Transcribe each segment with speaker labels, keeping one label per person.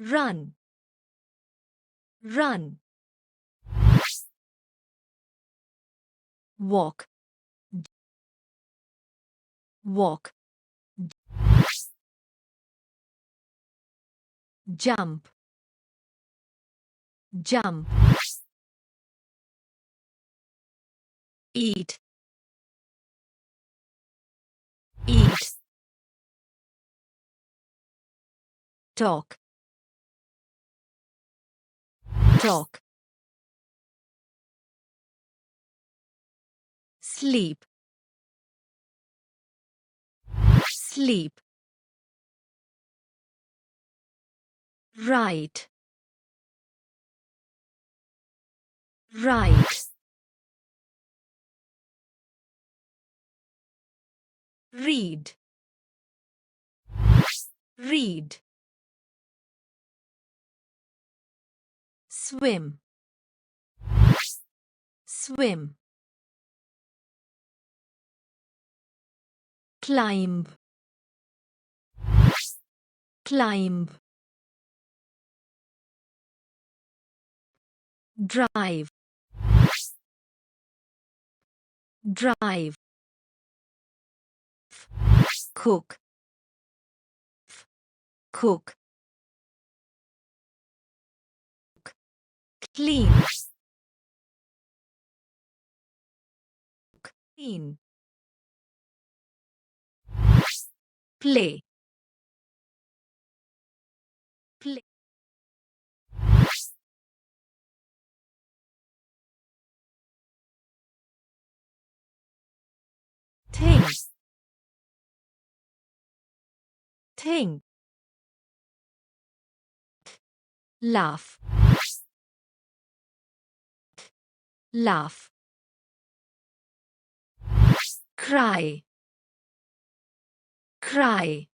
Speaker 1: Run, run. Walk, walk. Jump, jump. Eat, eat. Talk, talk. Sleep, sleep. Write, write. Read, read. Swim, swim. Climb, climb. Drive, drive. Cook, cook. Clean, clean. Play, play. Think, think. Laugh, laugh. Cry, cry.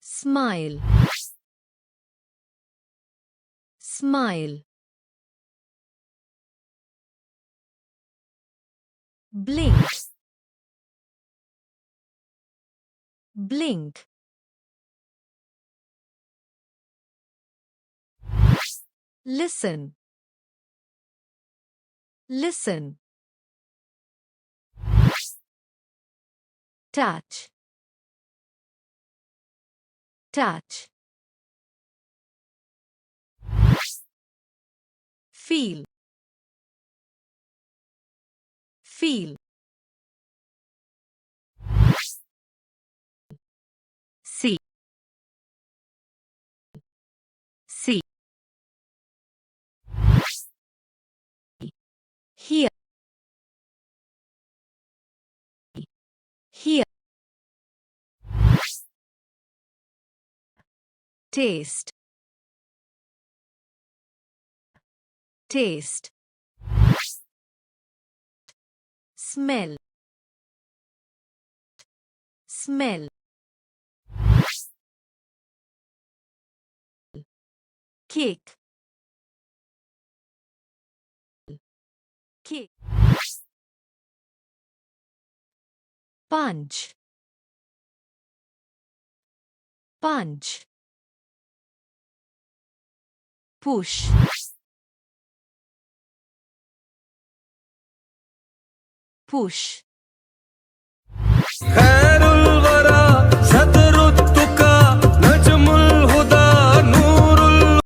Speaker 1: Smile, smile. Blink, blink. Listen, listen. Touch, touch. Feel, feel. See, see. Hear, hear. Taste, taste. Smell, smell. Cake, cake. Punch, punch. Push, push.